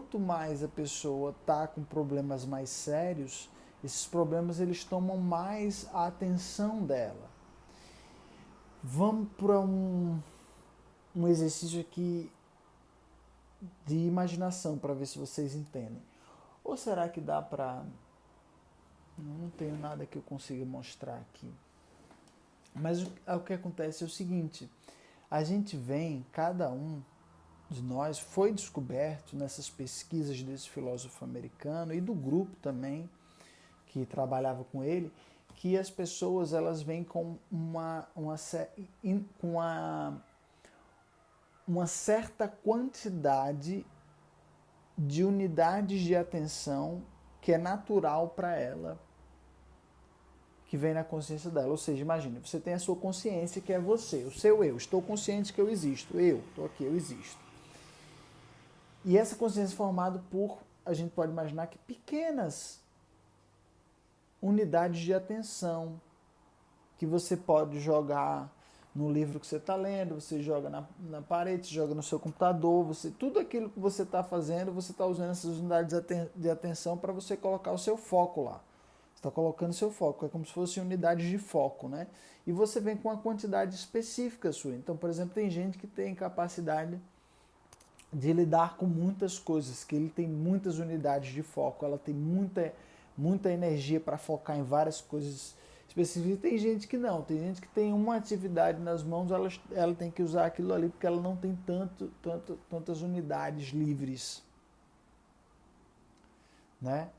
quanto mais a pessoa está com problemas mais sérios, esses problemas eles tomam mais a atenção dela. Vamos para um exercício aqui de imaginação para ver se vocês entendem. Ou será que dá para... Não tenho nada que eu consiga mostrar aqui. Mas o que acontece é o seguinte, a gente vem, cada um de nós foi descoberto nessas pesquisas desse filósofo americano e do grupo também que trabalhava com ele, que as pessoas elas vêm com uma certa quantidade de unidades de atenção que é natural para ela, que vem na consciência dela. Ou seja, imagine, você tem a sua consciência que é você, o seu eu. Estou consciente que eu existo. Eu estou aqui, eu existo. E essa consciência é formada por, a gente pode imaginar que pequenas unidades de atenção que você pode jogar no livro que você está lendo, você joga na parede, você joga no seu computador, tudo aquilo que você está fazendo, você está usando essas unidades de atenção para você colocar o seu foco lá. Você está colocando o seu foco, é como se fossem unidades de foco, né? E você vem com uma quantidade específica sua. Então, por exemplo, tem gente que tem capacidade de lidar com muitas coisas, que ele tem muitas unidades de foco, ela tem muita energia para focar em várias coisas específicas. Tem gente que não, tem gente que tem uma atividade nas mãos, ela tem que usar aquilo ali porque ela não tem tantas unidades livres, né?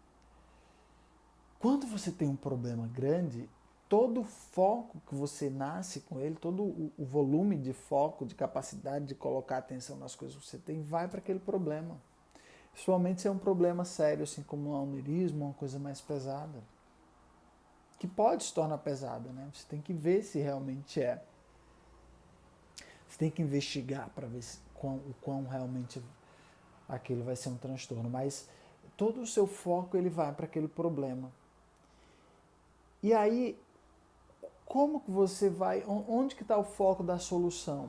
Quando você tem um problema grande, todo o foco que você nasce com ele, todo o volume de foco, de capacidade de colocar atenção nas coisas que você tem, vai para aquele problema. Principalmente se é um problema sério, assim como um aneurisma, uma coisa mais pesada. Que pode se tornar pesada, né? Você tem que ver se realmente é. Você tem que investigar para ver o quão realmente aquilo vai ser um transtorno. Mas todo o seu foco ele vai para aquele problema. E aí, como que você vai... Onde que está o foco da solução?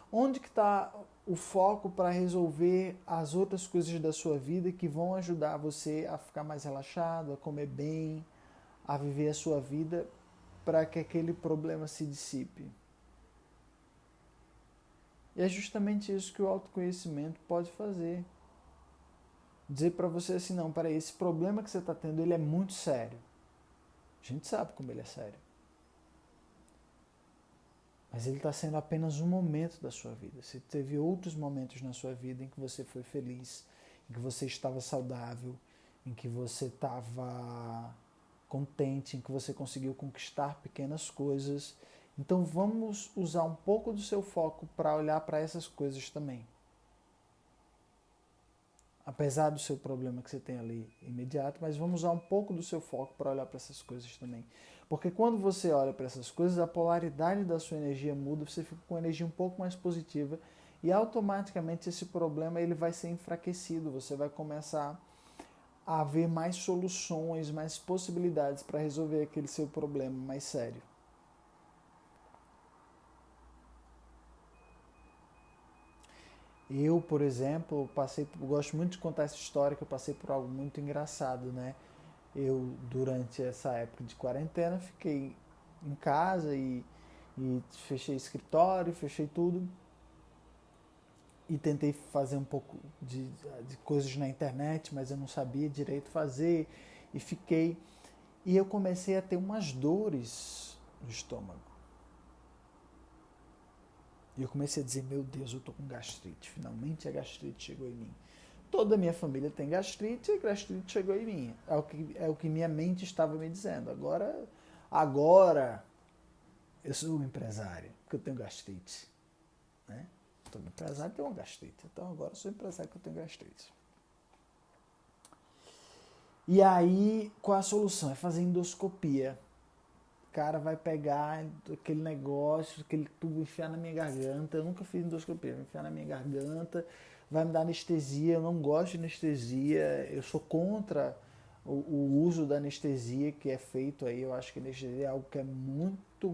Onde que está o foco para resolver as outras coisas da sua vida que vão ajudar você a ficar mais relaxado, a comer bem, a viver a sua vida para que aquele problema se dissipe? E é justamente isso que o autoconhecimento pode fazer. Dizer para você assim, não, peraí, esse problema que você está tendo, ele é muito sério. A gente sabe como ele é sério. Mas ele está sendo apenas um momento da sua vida. Você teve outros momentos na sua vida em que você foi feliz, em que você estava saudável, em que você estava contente, em que você conseguiu conquistar pequenas coisas. Então vamos usar um pouco do seu foco para olhar para essas coisas também. Apesar do seu problema que você tem ali imediato, mas vamos usar um pouco do seu foco para olhar para essas coisas também. Porque quando você olha para essas coisas, a polaridade da sua energia muda, você fica com uma energia um pouco mais positiva e automaticamente esse problema ele vai ser enfraquecido, você vai começar a ver mais soluções, mais possibilidades para resolver aquele seu problema mais sério. Eu, por exemplo, gosto muito de contar essa história, que eu passei por algo muito engraçado, né? Eu, durante essa época de quarentena, fiquei em casa e fechei escritório, fechei tudo e tentei fazer um pouco de coisas na internet, mas eu não sabia direito fazer e fiquei... E eu comecei a ter umas dores no estômago. E eu comecei a dizer, meu Deus, eu tô com gastrite. Finalmente a gastrite chegou em mim. Toda a minha família tem gastrite e a gastrite chegou em mim. É o que minha mente estava me dizendo. Agora eu sou um empresário, porque eu tenho gastrite. Né? Todo empresário tem uma gastrite. Então agora eu sou empresário porque eu tenho gastrite. E aí, qual a solução? É fazer endoscopia. O cara vai pegar aquele negócio, aquele tubo, enfiar na minha garganta. Eu nunca fiz endoscopia, vai enfiar na minha garganta, vai me dar anestesia. Eu não gosto de anestesia, eu sou contra o uso da anestesia que é feito aí. Eu acho que anestesia é algo que é muito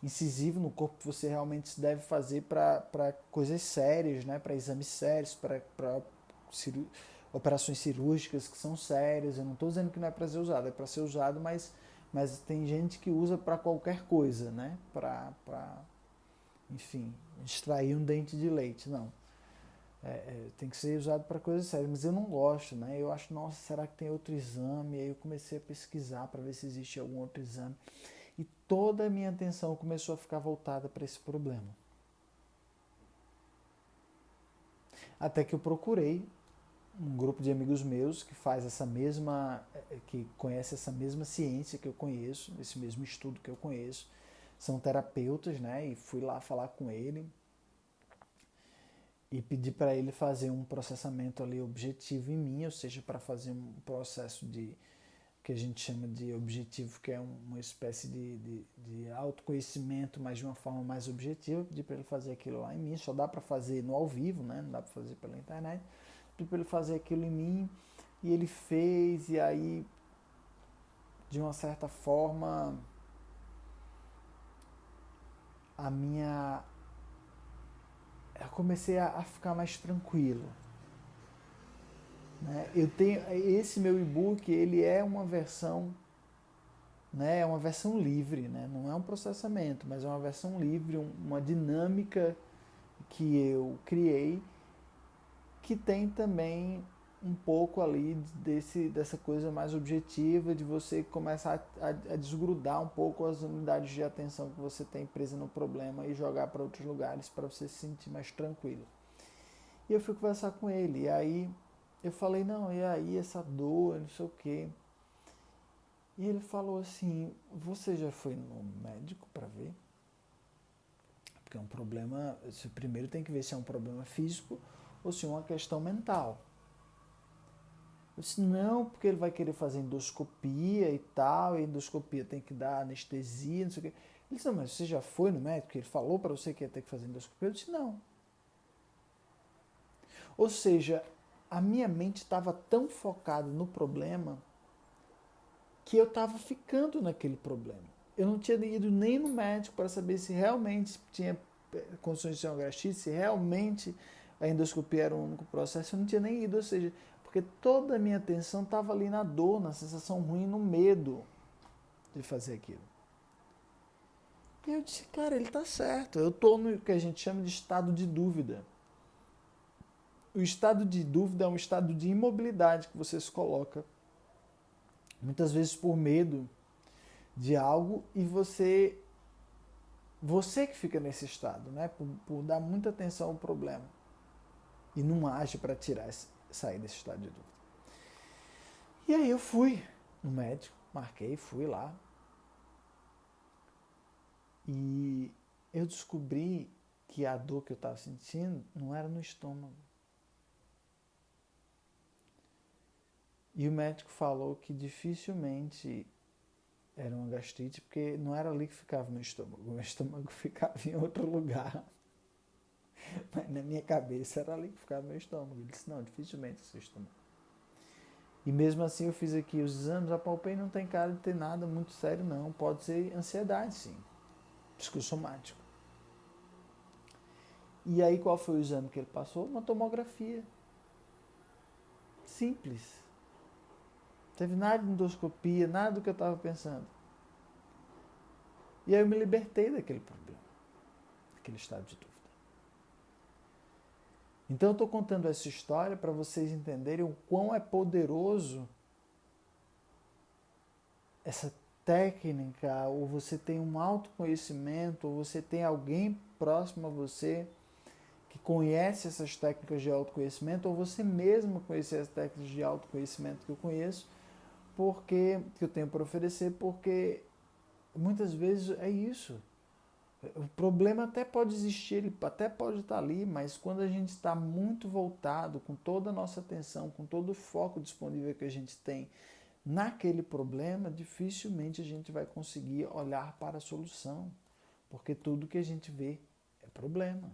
incisivo no corpo que você realmente deve fazer para coisas sérias, né? Para exames sérios, para operações cirúrgicas que são sérias. Eu não estou dizendo que não é para ser usado, é para ser usado, mas tem gente que usa para qualquer coisa, né? Enfim, extrair um dente de leite, não. Tem que ser usado para coisas sérias, mas eu não gosto, né? Eu acho, nossa, será que tem outro exame? E aí eu comecei a pesquisar para ver se existe algum outro exame. E toda a minha atenção começou a ficar voltada para esse problema. Até que eu procurei um grupo de amigos meus que faz que conhece essa mesma ciência que eu conheço, esse mesmo estudo que eu conheço. São terapeutas, né? E fui lá falar com ele e pedi para ele fazer um processamento ali objetivo em mim, ou seja, para fazer um processo que a gente chama de objetivo, que é uma espécie de autoconhecimento, mas de uma forma mais objetiva. Pedi para ele fazer aquilo lá em mim. Só dá para fazer no ao vivo, né? Não dá para fazer pela internet. Pedi para ele fazer aquilo em mim e ele fez, e aí, de uma certa forma, eu comecei a ficar mais tranquilo. Né? Eu tenho esse meu e-book, ele é uma versão, né? É uma versão livre, né? Não é um processamento, mas é uma versão livre, uma dinâmica que eu criei, que tem também um pouco ali dessa coisa mais objetiva, de você começar a desgrudar um pouco as unidades de atenção que você tem presa no problema e jogar para outros lugares para você se sentir mais tranquilo. E eu fui conversar com ele, e aí eu falei, não, e aí essa dor, não sei o quê. E ele falou assim, você já foi no médico para ver? Porque é um problema, você primeiro tem que ver se é um problema físico ou se é uma questão mental. Eu disse, não, porque ele vai querer fazer endoscopia e tal, e endoscopia tem que dar anestesia, não sei o quê. Ele disse, não, mas você já foi no médico? Ele falou para você que ia ter que fazer endoscopia? Eu disse, não. Ou seja, a minha mente estava tão focada no problema que eu estava ficando naquele problema. Eu não tinha ido nem no médico para saber se realmente tinha condições de ser uma gastrite, se realmente a endoscopia era o único processo. Eu não tinha nem ido, ou seja, porque toda a minha atenção estava ali na dor, na sensação ruim, no medo de fazer aquilo. E eu disse, cara, ele está certo. Eu estou no que a gente chama de estado de dúvida. O estado de dúvida é um estado de imobilidade que você se coloca, muitas vezes por medo de algo, e você que fica nesse estado, né? Por dar muita atenção ao problema e não age para sair desse estado de dúvida. E aí eu fui no médico, marquei, fui lá, e eu descobri que a dor que eu estava sentindo não era no estômago. E o médico falou que dificilmente era uma gastrite, porque não era ali que ficava o meu estômago ficava em outro lugar. Mas na minha cabeça era ali que ficava o meu estômago. Ele disse, não, dificilmente é seu estômago. E mesmo assim eu fiz aqui os exames, apalpei, não tem cara de ter nada muito sério não. Pode ser ansiedade, sim. Psicossomático. E aí qual foi o exame que ele passou? Uma tomografia. Simples. Não teve nada de endoscopia, nada do que eu estava pensando. E aí eu me libertei daquele problema, daquele estado de dúvida. Então eu estou contando essa história para vocês entenderem o quão é poderoso essa técnica, ou você tem um autoconhecimento, ou você tem alguém próximo a você que conhece essas técnicas de autoconhecimento, ou você mesmo conhecer as técnicas de autoconhecimento que eu conheço, que eu tenho para oferecer, porque muitas vezes é isso. O problema até pode existir, ele até pode estar ali, mas quando a gente está muito voltado, com toda a nossa atenção, com todo o foco disponível que a gente tem naquele problema, dificilmente a gente vai conseguir olhar para a solução, porque tudo que a gente vê é problema.